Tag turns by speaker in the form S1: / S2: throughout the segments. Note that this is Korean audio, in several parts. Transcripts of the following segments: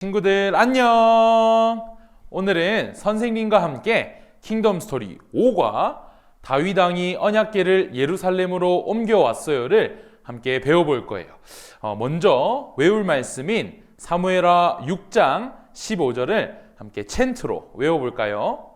S1: 친구들 안녕! 오늘은 선생님과 함께 킹덤 스토리 5과 다윗 왕이 언약궤를 예루살렘으로 옮겨왔어요를 함께 배워볼 거예요. 먼저 외울 말씀인 사무엘하 6장 15절을 함께 챈트로 외워볼까요?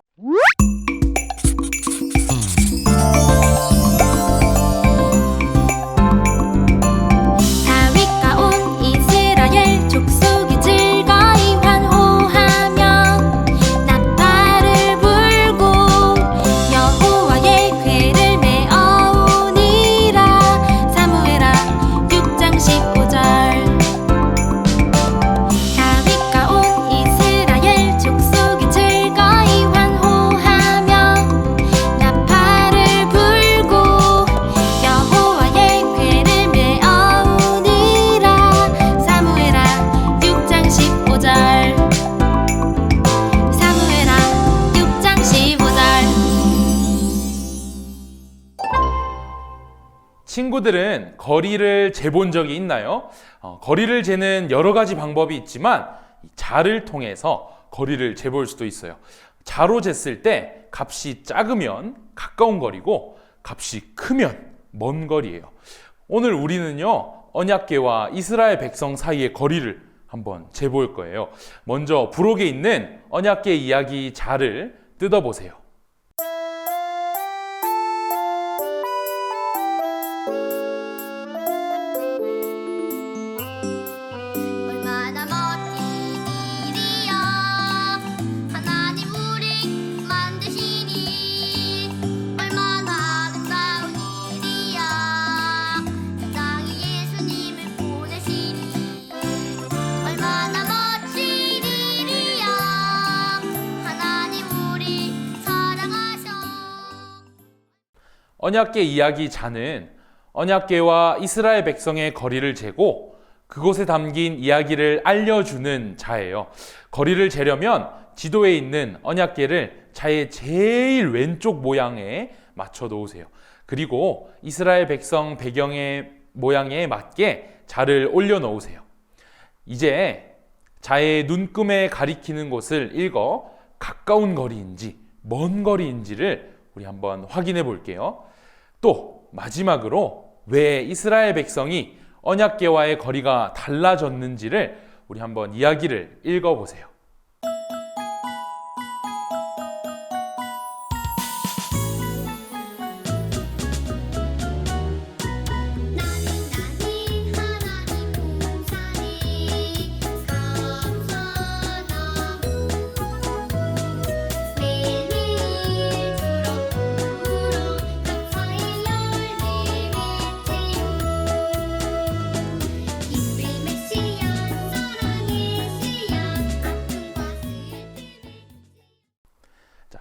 S1: 친구들은 거리를 재본 적이 있나요? 거리를 재는 여러 가지 방법이 있지만 자를 통해서 거리를 재볼 수도 있어요. 자로 쟀을 때 값이 작으면 가까운 거리고 값이 크면 먼 거리예요. 오늘 우리는요, 언약궤와 이스라엘 백성 사이의 거리를 한번 재볼 거예요. 먼저 부록에 있는 언약궤 이야기 자를 뜯어보세요. 언약궤 이야기 자는 언약궤와 이스라엘 백성의 거리를 재고 그곳에 담긴 이야기를 알려주는 자예요. 거리를 재려면 지도에 있는 언약궤를 자의 제일 왼쪽 모양에 맞춰 놓으세요. 그리고 이스라엘 백성 배경의 모양에 맞게 자를 올려 놓으세요. 이제 자의 눈금에 가리키는 곳을 읽어 가까운 거리인지 먼 거리인지를 우리 한번 확인해 볼게요. 또 마지막으로 왜 이스라엘 백성이 언약궤와의 거리가 달라졌는지를 우리 한번 이야기를 읽어보세요.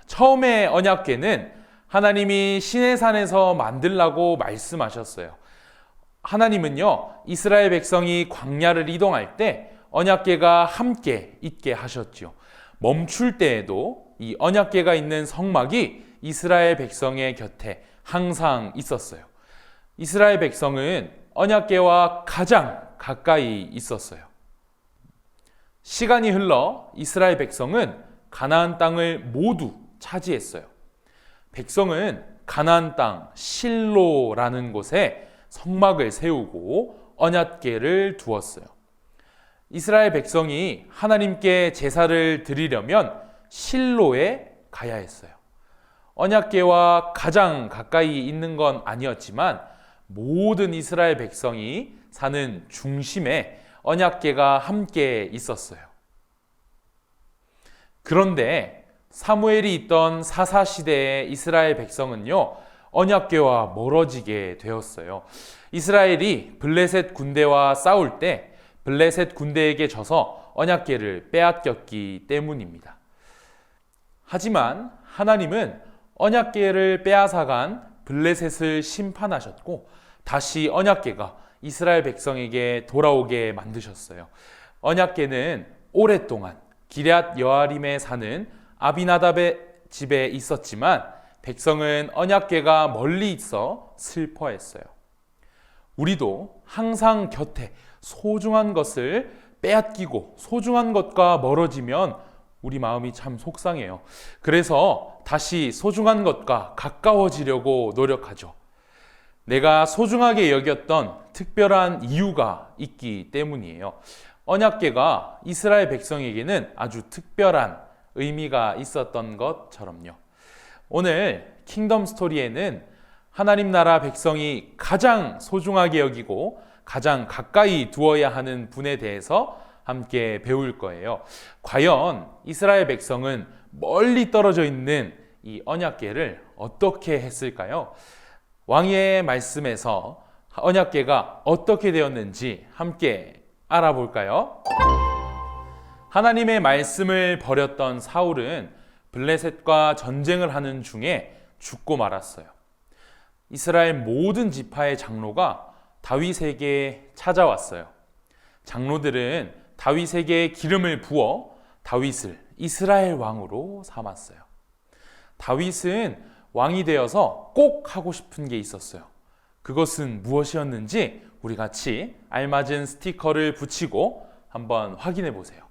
S1: 처음에 언약궤는 하나님이 시내산에서 만들라고 말씀하셨어요. 하나님은요, 이스라엘 백성이 광야를 이동할 때 언약궤가 함께 있게 하셨죠. 멈출 때에도 이 언약궤가 있는 성막이 이스라엘 백성의 곁에 항상 있었어요. 이스라엘 백성은 언약궤와 가장 가까이 있었어요. 시간이 흘러 이스라엘 백성은 가나안 땅을 모두 차지했어요. 백성은 가나안 땅 실로라는 곳에 성막을 세우고 언약궤를 두었어요. 이스라엘 백성이 하나님께 제사를 드리려면 실로에 가야 했어요. 언약궤와 가장 가까이 있는 건 아니었지만 모든 이스라엘 백성이 사는 중심에 언약궤가 함께 있었어요. 그런데 사무엘이 있던 사사시대의 이스라엘 백성은요, 언약궤와 멀어지게 되었어요. 이스라엘이 블레셋 군대와 싸울 때 블레셋 군대에게 져서 언약궤를 빼앗겼기 때문입니다. 하지만 하나님은 언약궤를 빼앗아간 블레셋을 심판하셨고 다시 언약궤가 이스라엘 백성에게 돌아오게 만드셨어요. 언약궤는 오랫동안 기럇 여아림에 사는 아비나답의 집에 있었지만 백성은 언약궤가 멀리 있어 슬퍼했어요. 우리도 항상 곁에 소중한 것을 빼앗기고 소중한 것과 멀어지면 우리 마음이 참 속상해요. 그래서 다시 소중한 것과 가까워지려고 노력하죠. 내가 소중하게 여겼던 특별한 이유가 있기 때문이에요. 언약궤가 이스라엘 백성에게는 아주 특별한 의미가 있었던 것처럼요. 오늘 킹덤 스토리에는 하나님 나라 백성이 가장 소중하게 여기고 가장 가까이 두어야 하는 분에 대해서 함께 배울 거예요. 과연 이스라엘 백성은 멀리 떨어져 있는 이 언약궤를 어떻게 했을까요? 왕의 말씀에서 언약궤가 어떻게 되었는지 함께 알아볼까요? 하나님의 말씀을 버렸던 사울은 블레셋과 전쟁을 하는 중에 죽고 말았어요. 이스라엘 모든 지파의 장로가 다윗에게 찾아왔어요. 장로들은 다윗에게 기름을 부어 다윗을 이스라엘 왕으로 삼았어요. 다윗은 왕이 되어서 꼭 하고 싶은 게 있었어요. 그것은 무엇이었는지 우리 같이 알맞은 스티커를 붙이고 한번 확인해 보세요.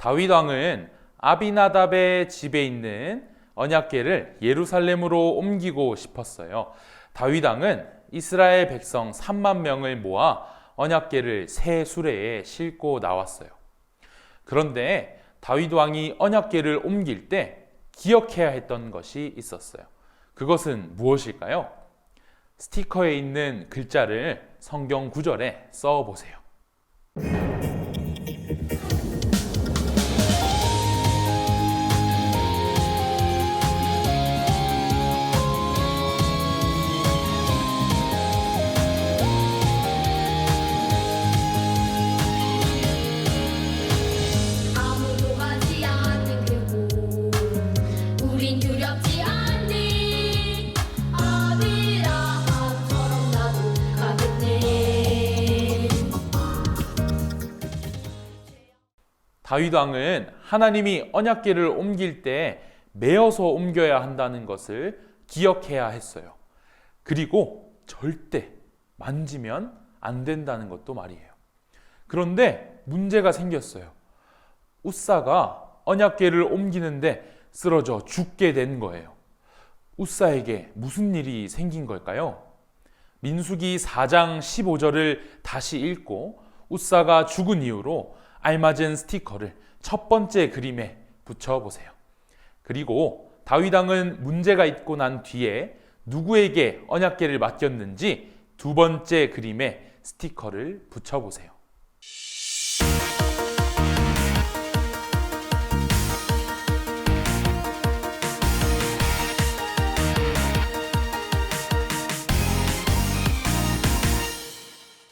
S1: 다윗 왕은 아비나답의 집에 있는 언약궤를 예루살렘으로 옮기고 싶었어요. 다윗 왕은 이스라엘 백성 3만 명을 모아 언약궤를 새 수레에 싣고 나왔어요. 그런데 다윗 왕이 언약궤를 옮길 때 기억해야 했던 것이 있었어요. 그것은 무엇일까요? 스티커에 있는 글자를 성경 구절에 써 보세요. 다윗 왕은 하나님이 언약궤를 옮길 때 메어서 옮겨야 한다는 것을 기억해야 했어요. 그리고 절대 만지면 안 된다는 것도 말이에요. 그런데 문제가 생겼어요. 웃사가 언약궤를 옮기는데 쓰러져 죽게 된 거예요. 웃사에게 무슨 일이 생긴 걸까요? 민수기 4장 15절을 다시 읽고 웃사가 죽은 이유로 알맞은 스티커를 첫 번째 그림에 붙여보세요. 그리고 다윗 왕은 문제가 있고 난 뒤에 누구에게 언약궤를 맡겼는지 두 번째 그림에 스티커를 붙여보세요.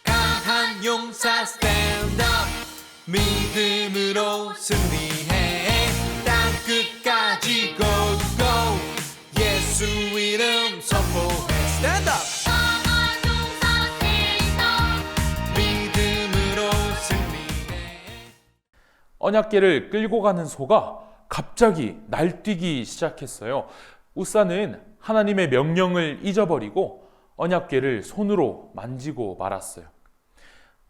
S2: 강한 용사 stand up 믿음으로 승리해 땅 끝까지 go go 예수 이름 선포해 stand up 강한 용사 stand up 믿음으로 승리해.
S1: 언약궤를 끌고 가는 소가 갑자기 날뛰기 시작했어요. 웃사는 하나님의 명령을 잊어버리고 언약궤를 손으로 만지고 말았어요.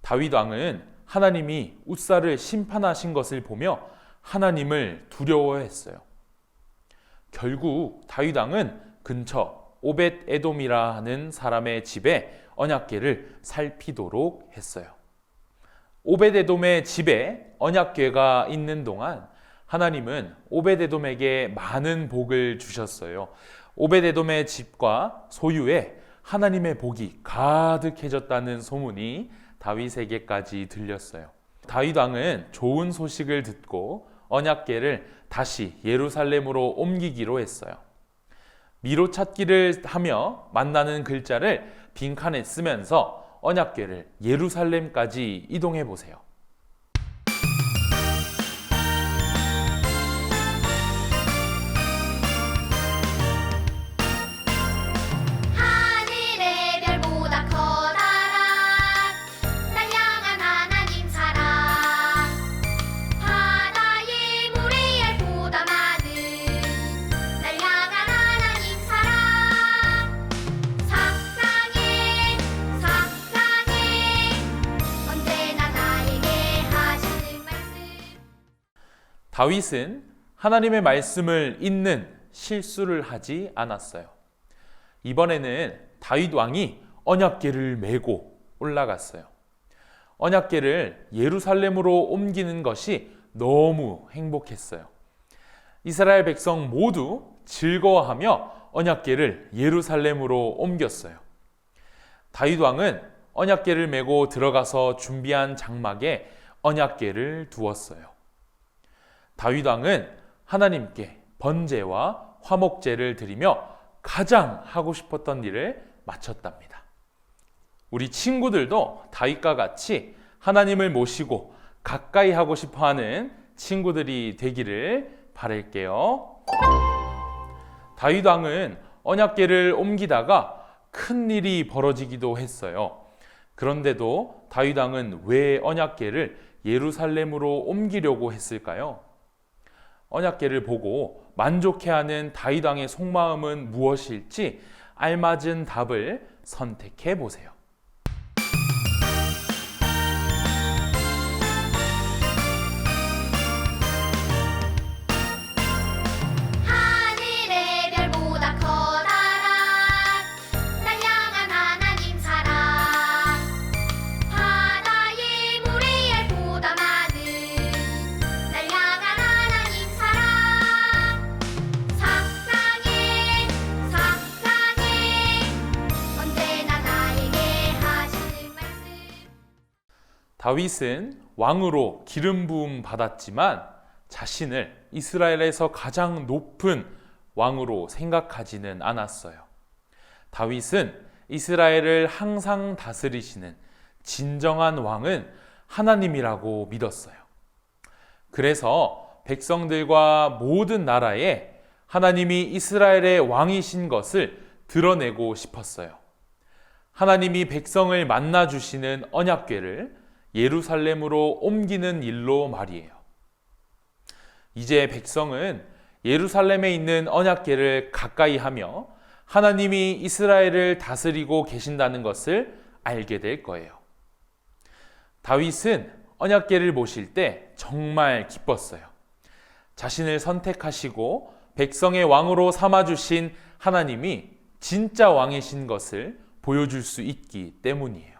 S1: 다윗 왕은 하나님이 웃사를 심판하신 것을 보며 하나님을 두려워했어요. 결국 다윗 왕은 근처 오벳 에돔이라 하는 사람의 집에 언약궤를 살피도록 했어요. 오벳 에돔의 집에 언약궤가 있는 동안 하나님은 오벳 에돔에게 많은 복을 주셨어요. 오벳 에돔의 집과 소유에 하나님의 복이 가득해졌다는 소문이 다윗에게까지 들렸어요. 다윗 왕은 좋은 소식을 듣고 언약궤를 다시 예루살렘으로 옮기기로 했어요. 미로 찾기를 하며 만나는 글자를 빈칸에 쓰면서 언약궤를 예루살렘까지 이동해 보세요.
S3: 하늘의 별보다 커다란 날 향한 하나님 사랑, 바다의 모래알보다 많은 날 향한 하나님 사랑, 사랑해 사랑해 언제나 나에게 하시는 말씀.
S1: 다윗은 하나님의 말씀을 읽는 실수를 하지 않았어요. 이번에는 다윗 왕이 언약궤를 메고 올라갔어요. 언약궤를 예루살렘으로 옮기는 것이 너무 행복했어요. 이스라엘 백성 모두 즐거워하며 언약궤를 예루살렘으로 옮겼어요. 다윗 왕은 언약궤를 메고 들어가서 준비한 장막에 언약궤를 두었어요. 다윗 왕은 하나님께 번제와 화목제를 드리며 가장 하고 싶었던 일을 마쳤답니다. 우리 친구들도 다윗과 같이 하나님을 모시고 가까이 하고 싶어하는 친구들이 되기를 바랄게요. 다윗 왕은 언약궤를 옮기다가 큰 일이 벌어지기도 했어요. 그런데도 다윗 왕은 왜 언약궤를 예루살렘으로 옮기려고 했을까요? 언약궤를 보고 만족해하는 다윗 왕의 속마음은 무엇일지 알맞은 답을 선택해 보세요.
S3: 하늘의 별보다 커다란 날 향한 하나님 사랑, 바다의 모래알보다 많은 날 향한 하나님 사랑, 사랑해 사랑해 언제나 나에게 하시는 말씀.
S1: 다윗은 왕으로 기름 부음 받았지만 자신을 이스라엘에서 가장 높은 왕으로 생각하지는 않았어요. 다윗은 이스라엘을 항상 다스리시는 진정한 왕은 하나님이라고 믿었어요. 그래서 백성들과 모든 나라에 하나님이 이스라엘의 왕이신 것을 드러내고 싶었어요. 하나님이 백성을 만나 주시는 언약궤를 예루살렘으로 옮기는 일로 말이에요. 이제 백성은 예루살렘에 있는 언약궤를 가까이 하며 하나님이 이스라엘을 다스리고 계신다는 것을 알게 될 거예요. 다윗은 언약궤를 보실 때 정말 기뻤어요. 자신을 선택하시고 백성의 왕으로 삼아주신 하나님이 진짜 왕이신 것을 보여줄 수 있기 때문이에요.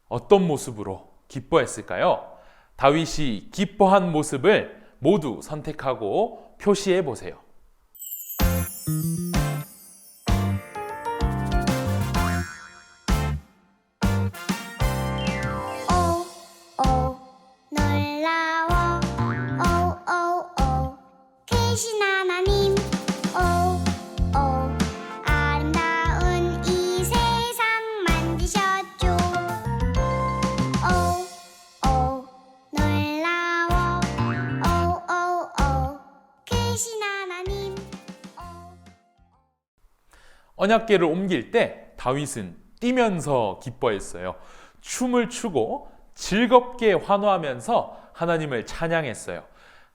S1: 어떤 모습으로 기뻐했을까요? 다윗이 기뻐한 모습을 모두 선택하고 표시해 보세요.
S3: 놀라워 크신 하나님, 아름다운 이 세상 만드셨죠. 놀라워 크신 하나님.
S1: 언약궤를 옮길 때 다윗은 뛰면서 기뻐했어요. 춤을 추고 즐겁게 환호하면서 하나님을 찬양했어요.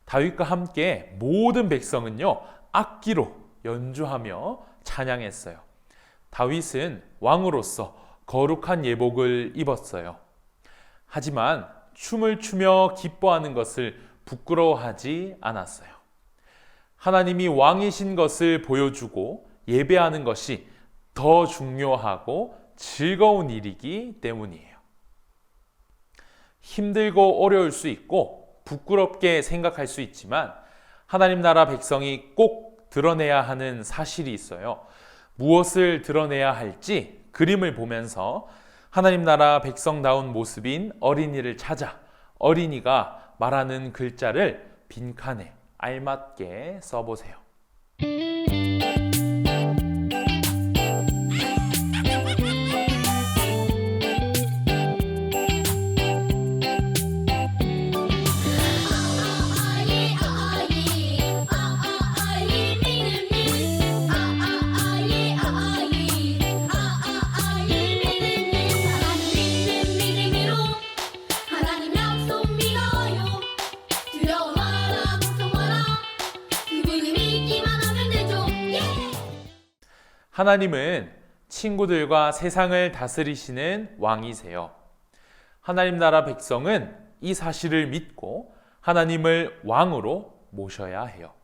S1: 다윗과 함께 모든 백성은요, 악기로 연주하며 찬양했어요. 다윗은 왕으로서 거룩한 예복을 입었어요. 하지만 춤을 추며 기뻐하는 것을 부끄러워하지 않았어요. 하나님이 왕이신 것을 보여주고 예배하는 것이 더 중요하고 즐거운 일이기 때문이에요. 힘들고 어려울 수 있고 부끄럽게 생각할 수 있지만 하나님 나라 백성이 꼭 드러내야 하는 사실이 있어요. 무엇을 드러내야 할지 그림을 보면서 하나님 나라 백성다운 모습인 어린이를 찾아 어린이가 말하는 글자를 빈칸에 알맞게 써보세요. 하나님은 친구들과 세상을 다스리시는 왕이세요. 하나님 나라 백성은 이 사실을 믿고 하나님을 왕으로 모셔야 해요.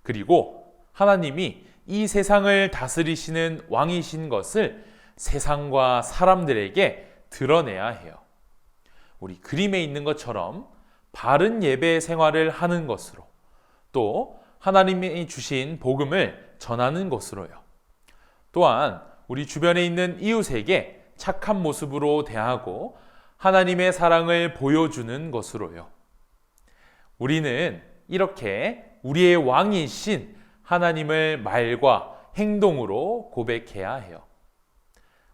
S1: 그리고 하나님이 이 세상을 다스리시는 왕이신 것을 세상과 사람들에게 드러내야 해요. 우리 그림에 있는 것처럼 바른 예배 생활을 하는 것으로, 또 하나님이 주신 복음을 전하는 것으로요. 또한 우리 주변에 있는 이웃에게 착한 모습으로 대하고 하나님의 사랑을 보여주는 것으로요. 우리는 이렇게 우리의 왕이신 하나님을 말과 행동으로 고백해야 해요.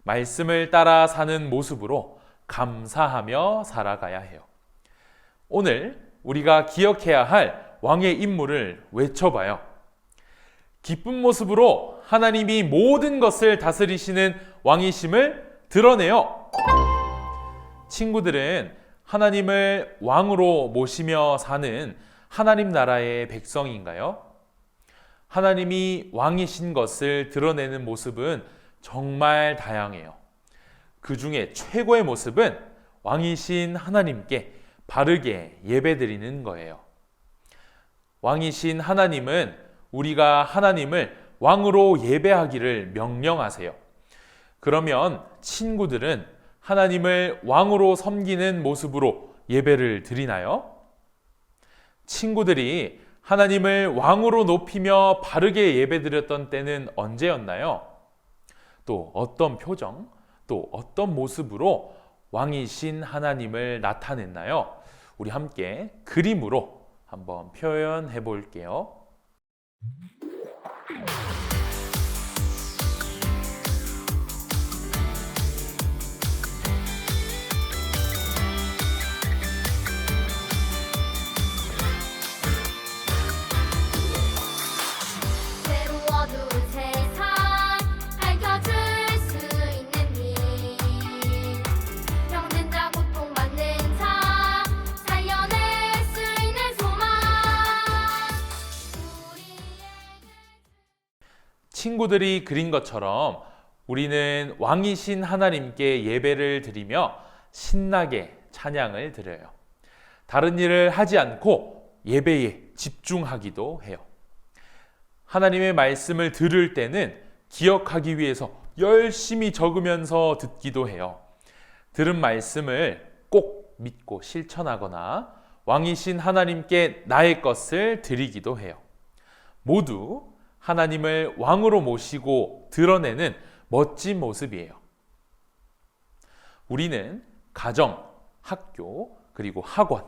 S1: 말씀을 따라 사는 모습으로 감사하며 살아가야 해요. 오늘 우리가 기억해야 할 왕의 임무를 외쳐봐요. 기쁜 모습으로 하나님이 모든 것을 다스리시는 왕이심을 드러내요. 친구들은 하나님을 왕으로 모시며 사는 하나님 나라의 백성인가요? 하나님이 왕이신 것을 드러내는 모습은 정말 다양해요. 그 중에 최고의 모습은 왕이신 하나님께 바르게 예배드리는 거예요. 왕이신 하나님은 우리가 하나님을 왕으로 예배하기를 명령하세요. 그러면 친구들은 하나님을 왕으로 섬기는 모습으로 예배를 드리나요? 친구들이 하나님을 왕으로 높이며 바르게 예배드렸던 때는 언제였나요? 또 어떤 표정, 또 어떤 모습으로 왕이신 하나님을 나타냈나요? 우리 함께 그림으로 한번 표현해 볼게요.
S4: 새로워둔 세상 밝혀줄 수 있는 힘 병든 자 고통받는 자 살려낼 수 있는 소망
S1: 친구들이 그린 것처럼 우리는 왕이신 하나님께 예배를 드리며 신나게 찬양을 드려요. 다른 일을 하지 않고 예배에 집중하기도 해요. 하나님의 말씀을 들을 때는 기억하기 위해서 열심히 적으면서 듣기도 해요. 들은 말씀을 꼭 믿고 실천하거나 왕이신 하나님께 나의 것을 드리기도 해요. 모두 하나님을 왕으로 모시고 드러내는 멋진 모습이에요. 우리는 가정, 학교, 그리고 학원,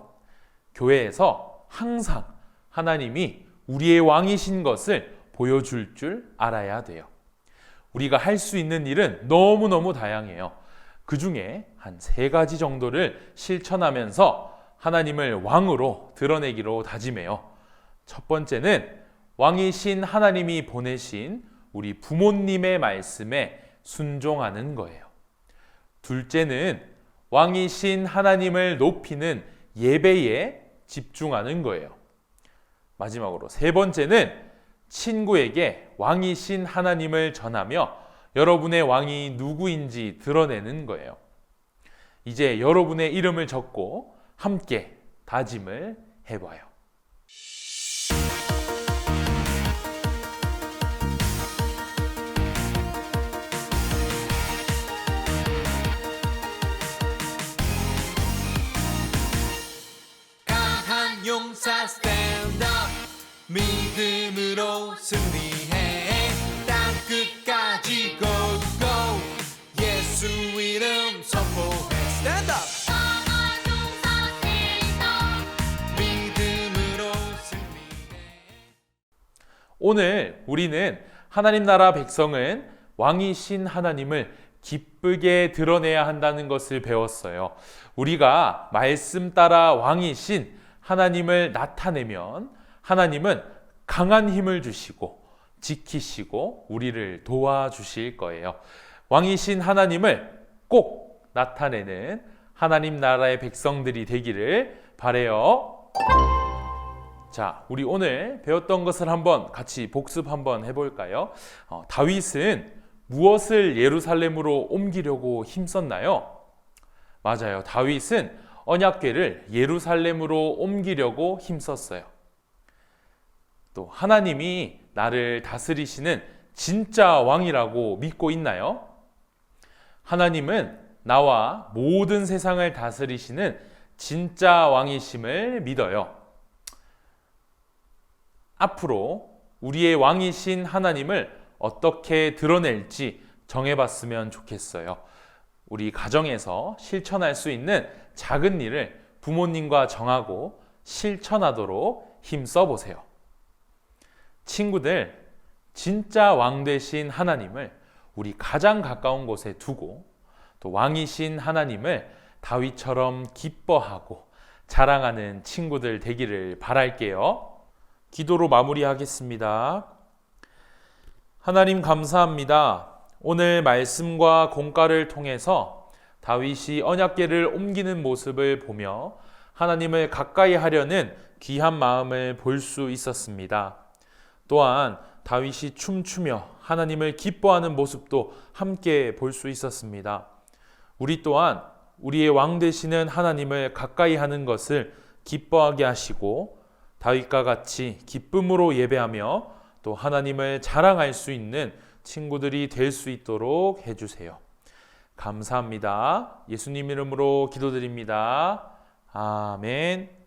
S1: 교회에서 항상 하나님이 우리의 왕이신 것을 보여줄 줄 알아야 돼요. 우리가 할 수 있는 일은 너무너무 다양해요. 그 중에 한 3가지 정도를 실천하면서 하나님을 왕으로 드러내기로 다짐해요. 첫 번째는 왕이신 하나님이 보내신 우리 부모님의 말씀에 순종하는 거예요. 둘째는 왕이신 하나님을 높이는 예배에 집중하는 거예요. 마지막으로 3번째는 친구에게 왕이신 하나님을 전하며 여러분의 왕이 누구인지 드러내는 거예요. 이제 여러분의 이름을 적고 함께 다짐을 해봐요.
S2: 강한 용사 stand up 믿음으로 승리해 땅끝까지 go go 예수 이름 선포해 stand up
S4: 강한 용사 stand
S2: 믿음으로 승리해
S1: 오늘 우리는 하나님 나라 백성은 왕이신 하나님을 기쁘게 드러내야 한다는 것을 배웠어요. 우리가 말씀 따라 왕이신 하나님을 나타내면 하나님은 강한 힘을 주시고 지키시고 우리를 도와주실 거예요. 왕이신 하나님을 꼭 나타내는 하나님 나라의 백성들이 되기를 바라요. 자, 우리 오늘 배웠던 것을 한번 같이 복습 한번 해볼까요? 다윗은 무엇을 예루살렘으로 옮기려고 힘썼나요? 맞아요. 다윗은 언약궤를 예루살렘으로 옮기려고 힘썼어요. 또 하나님이 나를 다스리시는 진짜 왕이라고 믿고 있나요? 하나님은 나와 모든 세상을 다스리시는 진짜 왕이심을 믿어요. 앞으로 우리의 왕이신 하나님을 어떻게 드러낼지 정해봤으면 좋겠어요. 우리 가정에서 실천할 수 있는 작은 일을 부모님과 정하고 실천하도록 힘써 보세요. 친구들, 진짜 왕 되신 하나님을 우리 가장 가까운 곳에 두고 또 왕이신 하나님을 다윗처럼 기뻐하고 자랑하는 친구들 되기를 바랄게요. 기도로 마무리하겠습니다. 하나님 감사합니다. 오늘 말씀과 공과를 통해서 다윗이 언약궤를 옮기는 모습을 보며 하나님을 가까이 하려는 귀한 마음을 볼 수 있었습니다. 또한 다윗이 춤추며 하나님을 기뻐하는 모습도 함께 볼 수 있었습니다. 우리 또한 우리의 왕 되시는 하나님을 가까이 하는 것을 기뻐하게 하시고 다윗과 같이 기쁨으로 예배하며 또 하나님을 자랑할 수 있는 친구들이 될 수 있도록 해주세요. 감사합니다. 예수님 이름으로 기도드립니다. 아멘.